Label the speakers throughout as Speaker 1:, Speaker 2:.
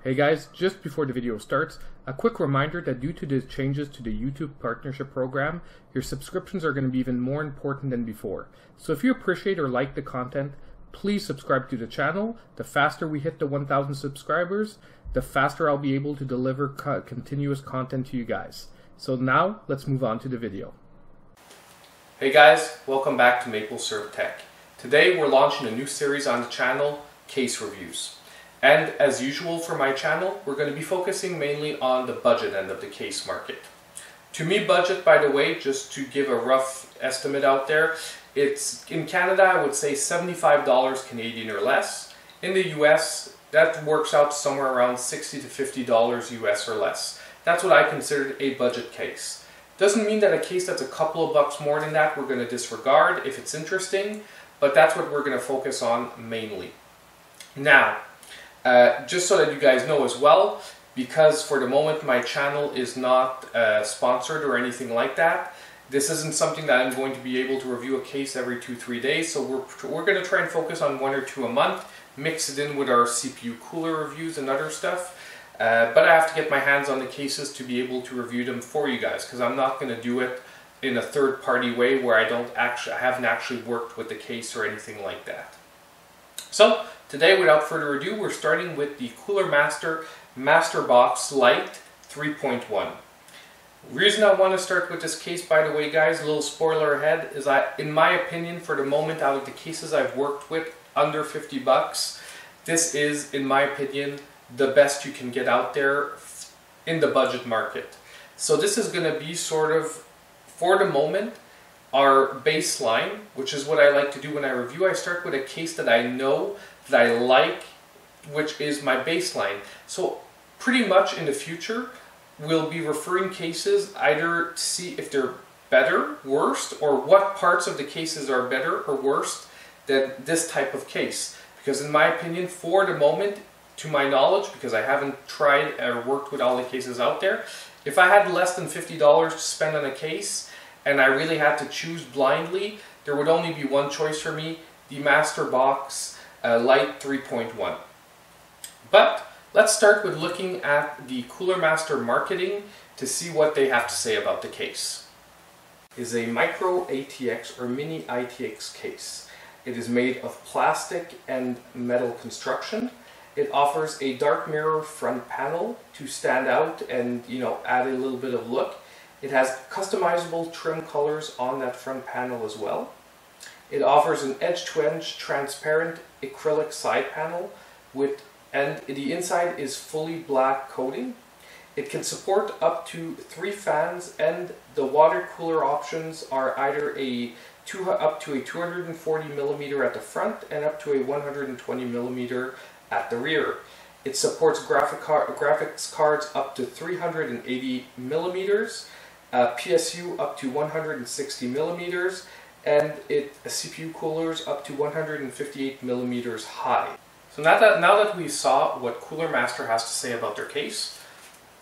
Speaker 1: Hey guys, just before the video starts, a quick reminder that due to the changes to the YouTube partnership program, your subscriptions are going to be even more important than before. So if you appreciate or like the content, please subscribe to the channel. The faster we hit the 1,000 subscribers, the faster I'll be able to deliver continuous content to you guys. So now, let's move on to the video. Hey guys, welcome back to Maple Syrup Tech. Today we're launching a new series on the channel, Case Reviews. And as usual for my channel, we're going to be focusing mainly on the budget end of the case market. To me, budget, by the way, just to give a rough estimate out there, it's in Canada, I would say $75 Canadian or less. In the US, that works out somewhere around $60 to $50 US or less. That's what I consider a budget case. Doesn't mean that a case that's a couple of bucks more than that we're going to disregard if it's interesting, but that's what we're going to focus on mainly. Now, just so that you guys know as well, because for the moment my channel is not sponsored or anything like that, this isn't something that I'm going to be able to review a case every 2-3 days, so we're going to try and focus on 1 or 2 a month, mix it in with our CPU cooler reviews and other stuff, but I have to get my hands on the cases to be able to review them for you guys, because I'm not going to do it in a third-party way where I haven't actually worked with the case or anything like that. So, today, without further ado, we're starting with the Cooler Master Masterbox LITE 3.1. The reason I want to start with this case, by the way, guys, a little spoiler ahead, is that, in my opinion, for the moment, out of the cases I've worked with, under 50 bucks, this is, in my opinion, the best you can get out there in the budget market. So this is going to be sort of, for the moment, our baseline, which is what I like to do when I review. I start with a case that I know that I like, which is my baseline. So pretty much in the future, we'll be referring cases either to see if they're better, worse, or what parts of the cases are better or worse than this type of case. Because in my opinion, for the moment, to my knowledge, because I haven't tried or worked with all the cases out there, if I had less than $50 to spend on a case, and I really had to choose blindly, there would only be one choice for me, the Masterbox LITE 3.1. But let's start with looking at the Cooler Master marketing to see what they have to say about the case. It is a micro ATX or mini ITX case. It is made of plastic and metal construction. It offers a dark mirror front panel to stand out and, add a little bit of look. It has customizable trim colors on that front panel as well. It offers an edge-to-edge transparent acrylic side panel and the inside is fully black coating. It can support up to 3 fans, and the water cooler options are either up to a 240 millimeter at the front and up to a 120 millimeter at the rear. It supports graphics cards up to 380 millimeters. PSU up to 160 millimeters, and CPU coolers up to 158 millimeters high. So now that we saw what Cooler Master has to say about their case,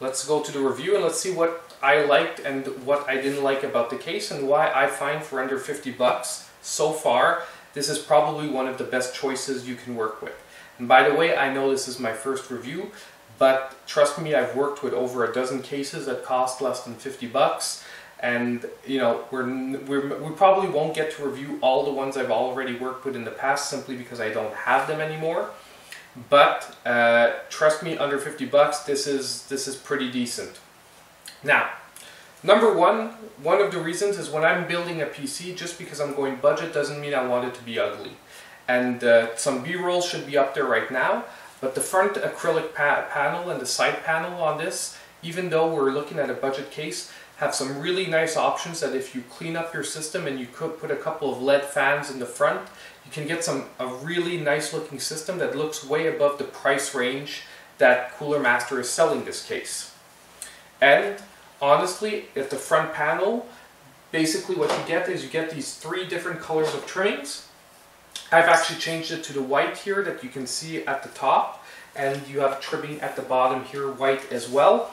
Speaker 1: let's go to the review and let's see what I liked and what I didn't like about the case, and why I find for under 50 bucks so far, this is probably one of the best choices you can work with. And by the way, I know this is my first review, but trust me, I've worked with over a dozen cases that cost less than 50 bucks, and we probably won't get to review all the ones I've already worked with in the past simply because I don't have them anymore. But trust me, under 50 bucks, this is pretty decent. Now, number one of the reasons is when I'm building a PC, just because I'm going budget doesn't mean I want it to be ugly. And some B-roll should be up there right now. But the front acrylic panel and the side panel on this, even though we're looking at a budget case, have some really nice options that if you clean up your system and you could put a couple of LED fans in the front, you can get a really nice looking system that looks way above the price range that Cooler Master is selling this case. And honestly, at the front panel, basically what you get is you get these 3 different colors of trimmings. I've actually changed it to the white here that you can see at the top, and you have trimming at the bottom here, white as well.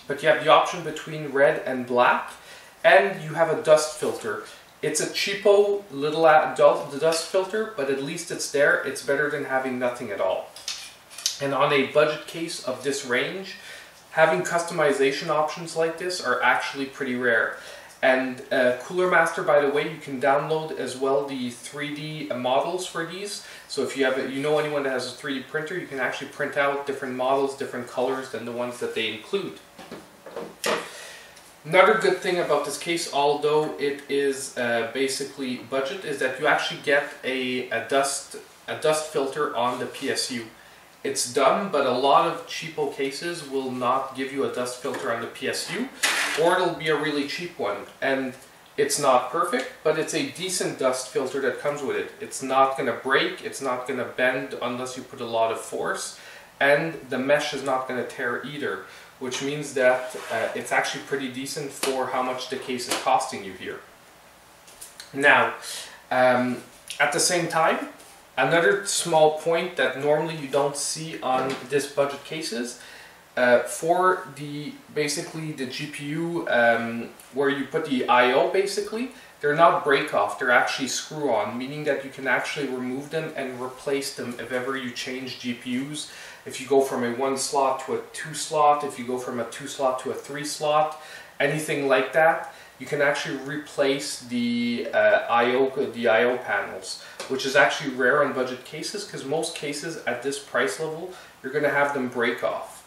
Speaker 1: But you have the option between red and black, and you have a dust filter. It's a cheapo little dust filter, but at least it's there. It's better than having nothing at all. And on a budget case of this range, having customization options like this are actually pretty rare. And Cooler Master, by the way, you can download as well the 3D models for these. So if you have, anyone that has a 3D printer, you can actually print out different models, different colors than the ones that they include. Another good thing about this case, although it is basically budget, is that you actually get a dust filter on the PSU. It's done, but a lot of cheapo cases will not give you a dust filter on the PSU, or it'll be a really cheap one. And it's not perfect, but it's a decent dust filter that comes with it. It's not going to break, it's not going to bend unless you put a lot of force, and the mesh is not going to tear either, which means that it's actually pretty decent for how much the case is costing you here. Now, at the same time, another small point that normally you don't see on this budget cases, for basically the GPU where you put the I/O, basically, they're not break off, they're actually screw on, meaning that you can actually remove them and replace them if ever you change GPUs. If you go from a 1 slot to a 2 slot, if you go from a 2 slot to a 3 slot, anything like that, you can actually replace the I/O panels, which is actually rare on budget cases, because most cases at this price level, you're going to have them break off.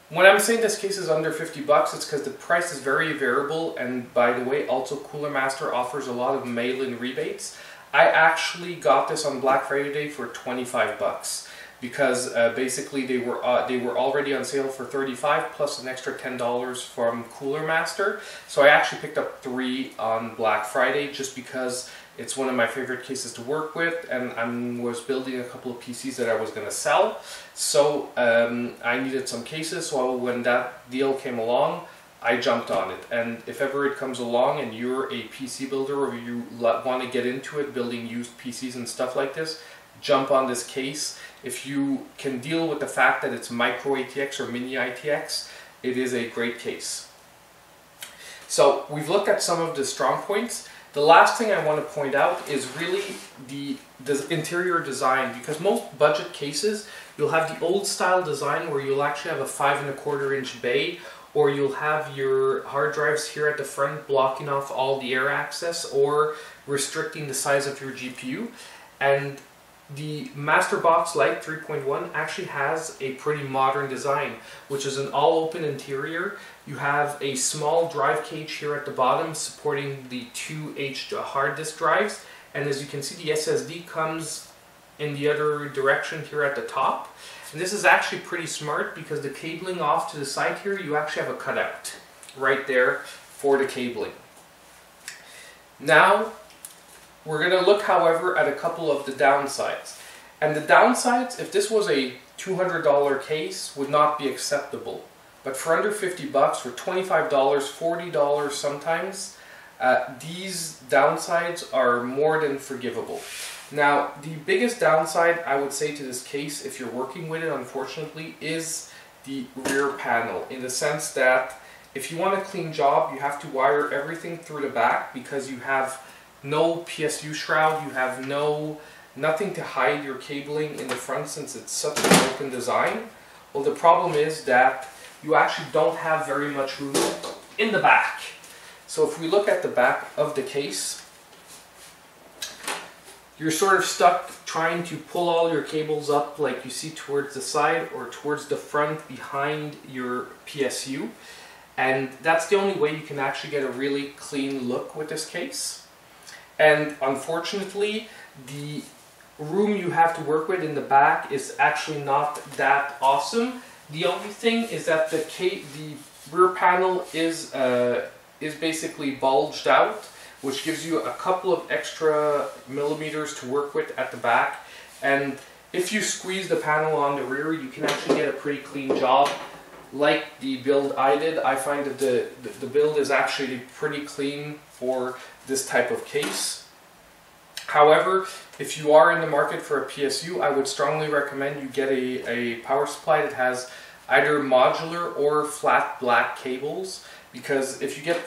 Speaker 1: When I'm saying this case is under 50 bucks, it's because the price is very variable, and by the way, also Cooler Master offers a lot of mail-in rebates. I actually got this on Black Friday for 25 bucks. Because basically they were already on sale for 35 plus an extra $10 from Cooler Master. So I actually picked up 3 on Black Friday just because it's one of my favorite cases to work with, and I was building a couple of PCs that I was going to sell. So I needed some cases, so when that deal came along, I jumped on it. And if ever it comes along and you're a PC builder or you want to get into it, building used PCs and stuff like this, jump on this case. If you can deal with the fact that it's micro ATX or mini ITX, it is a great case. So we've looked at some of the strong points. The last thing I want to point out is really the interior design, because most budget cases, you'll have the old style design where you'll actually have a 5¼ inch bay, or you'll have your hard drives here at the front blocking off all the air access or restricting the size of your GPU. And the Masterbox LITE 3.1 actually has a pretty modern design, which is an all-open interior. You have a small drive cage here at the bottom supporting the 2 hard disk drives, and as you can see, the SSD comes in the other direction here at the top. And this is actually pretty smart because the cabling off to the side here, you actually have a cutout right there for the cabling. Now, we're going to look, however, at a couple of the downsides. And the downsides, if this was a $200 case, would not be acceptable. But for under 50 bucks, for $25, $40 sometimes, these downsides are more than forgivable. Now, the biggest downside, I would say, to this case, if you're working with it, unfortunately, is the rear panel. In the sense that if you want a clean job, you have to wire everything through the back because you have no PSU shroud, you have nothing to hide your cabling in the front since it's such an open design. Well, the problem is that you actually don't have very much room in the back. So if we look at the back of the case, you're sort of stuck trying to pull all your cables up like you see towards the side or towards the front behind your PSU. And that's the only way you can actually get a really clean look with this case. And unfortunately, the room you have to work with in the back is actually not that awesome. The only thing is that the rear panel is basically bulged out, which gives you a couple of extra millimeters to work with at the back. And if you squeeze the panel on the rear, you can actually get a pretty clean job. Like the build I did, I find that the build is actually pretty clean for this type of case. However, if you are in the market for a PSU, I would strongly recommend you get a power supply that has either modular or flat black cables, because if you get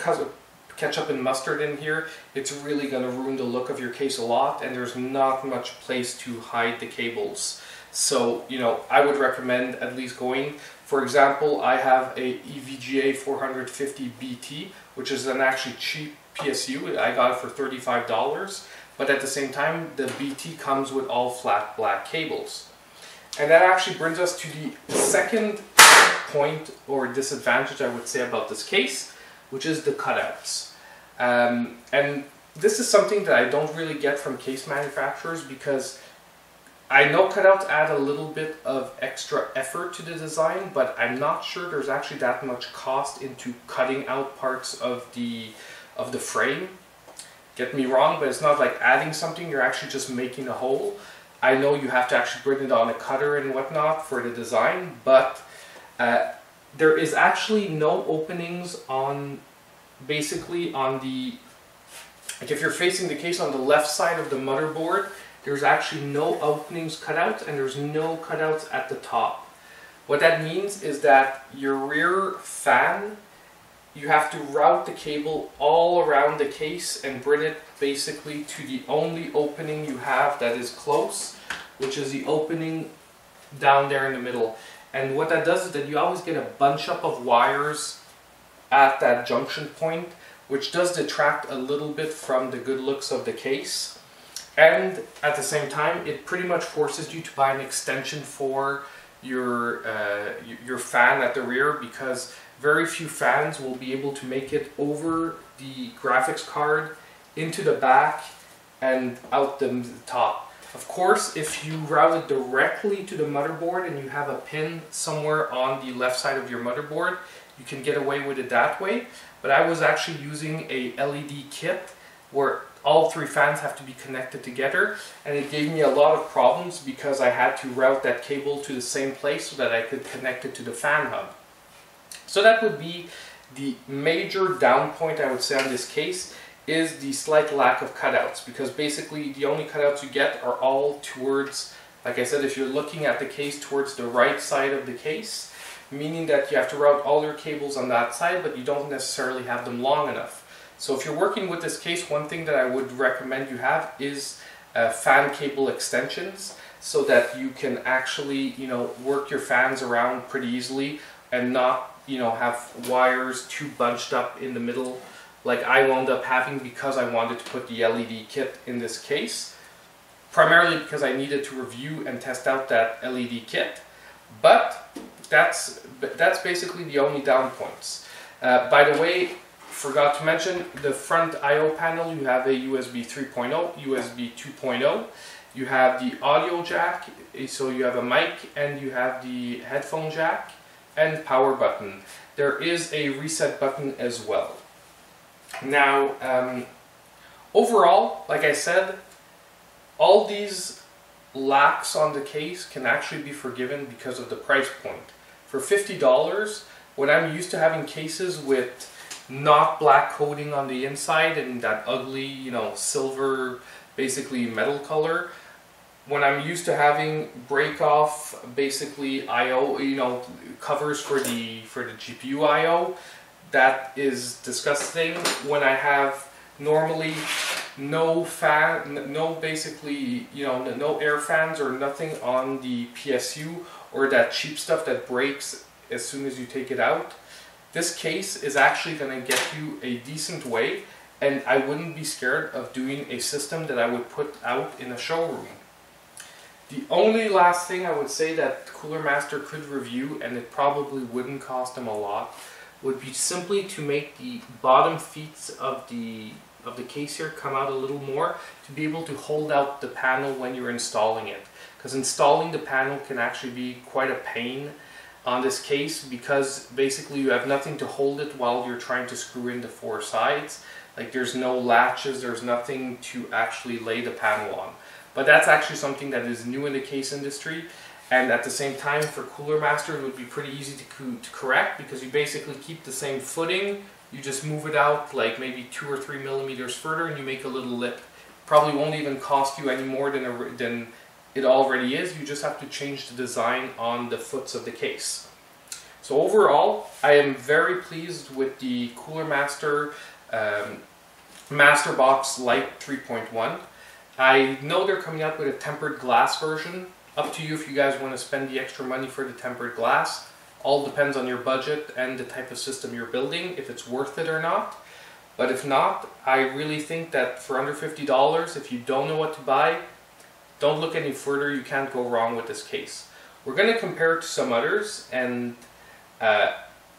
Speaker 1: ketchup and mustard in here, it's really going to ruin the look of your case a lot, and there's not much place to hide the cables. So, you know, I would recommend at least going. For example, I have a EVGA 450 BT, which is an actually cheap PSU. I got it for $35, but at the same time, the BT comes with all flat black cables. And that actually brings us to the second point or disadvantage, I would say, about this case, which is the cutouts. And this is something that I don't really get from case manufacturers, because I know cutouts add a little bit of extra effort to the design, but I'm not sure there's actually that much cost into cutting out parts of the frame. Get me wrong, but it's not like adding something, you're actually just making a hole. I know you have to actually bring it on a cutter and whatnot for the design, but there is actually no openings on, basically on the, like if you're facing the case on the left side of the motherboard, there's actually no openings cut out, and there's no cutouts at the top. What that means is that your rear fan, you have to route the cable all around the case and bring it basically to the only opening you have that is close, which is the opening down there in the middle. And what that does is that you always get a bunch up of wires at that junction point, which does detract a little bit from the good looks of the case. And at the same time, it pretty much forces you to buy an extension for your fan at the rear, because very few fans will be able to make it over the graphics card, into the back, and out the top. Of course, if you route it directly to the motherboard and you have a pin somewhere on the left side of your motherboard, you can get away with it that way. But I was actually using a LED kit where all three fans have to be connected together, and it gave me a lot of problems because I had to route that cable to the same place so that I could connect it to the fan hub. So that would be the major down point, I would say, on this case, is the slight lack of cutouts, because basically the only cutouts you get are all towards, like I said, if you're looking at the case, towards the right side of the case, meaning that you have to route all your cables on that side, but you don't necessarily have them long enough. So if you're working with this case, one thing that I would recommend you have is fan cable extensions, so that you can actually, you know, work your fans around pretty easily and not, you know, have wires too bunched up in the middle like I wound up having, because I wanted to put the LED kit in this case, primarily because I needed to review and test out that LED kit. But that's basically the only down points. By the way, forgot to mention, the front I/O panel, you have a USB 3.0, USB 2.0, you have the audio jack, so you have a mic, and you have the headphone jack and power button. There is a reset button as well. Now, overall, like I said, all these lacks on the case can actually be forgiven because of the price point. For $50, when I'm used to having cases with not black coating on the inside and that ugly, you know, silver, basically metal color, when I'm used to having break off, basically I/O, you know, covers for the GPU I/O, that is disgusting. When I have normally no fan, no basically, you know, no air fans or nothing on the PSU, or that cheap stuff that breaks as soon as you take it out, this case is actually going to get you a decent way, and I wouldn't be scared of doing a system that I would put out in a showroom. The only last thing I would say that Cooler Master could review, and it probably wouldn't cost them a lot, would be simply to make the bottom feet of the case here come out a little more, to be able to hold out the panel when you're installing it. Because installing the panel can actually be quite a pain on this case, because basically you have nothing to hold it while you're trying to screw in the four sides. Like, there's no latches, there's nothing to actually lay the panel on. But that's actually something that is new in the case industry, and at the same time for Cooler Master it would be pretty easy to correct, because you basically keep the same footing, you just move it out like maybe 2 or 3 millimeters further and you make a little lip. Probably won't even cost you any more than it already is. You just have to change the design on the foots of the case. So overall, I am very pleased with the Cooler Master Masterbox LITE 3.1. I know they're coming out with a tempered glass version. Up to you if you guys want to spend the extra money for the tempered glass. All depends on your budget and the type of system you're building, if it's worth it or not. But if not, I really think that for under $50, if you don't know what to buy, don't look any further. You can't go wrong with this case. We're going to compare it to some others, and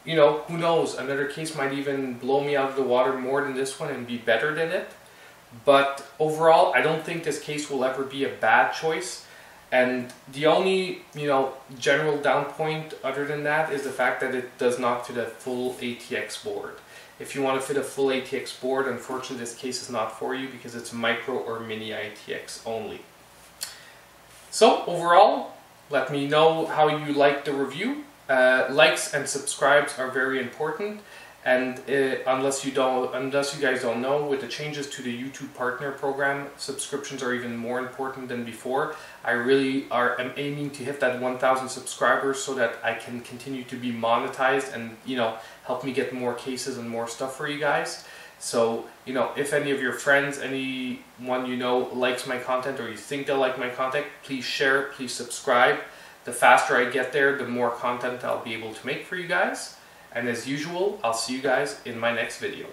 Speaker 1: you know, who knows, another case might even blow me out of the water more than this one and be better than it. But overall, I don't think this case will ever be a bad choice. And the only, you know, general down point other than that is the fact that it does not fit a full ATX board. If you want to fit a full ATX board, unfortunately this case is not for you because it's micro or mini ATX only. So overall, let me know how you liked the review. Likes and subscribes are very important, and unless you guys don't know, with the changes to the YouTube Partner Program, subscriptions are even more important than before. I really am aiming to hit that 1,000 subscribers so that I can continue to be monetized and, you know, help me get more cases and more stuff for you guys. So, you know, if any of your friends, anyone you know likes my content or you think they'll like my content, please share, please subscribe. The faster I get there, the more content I'll be able to make for you guys. And as usual, I'll see you guys in my next video.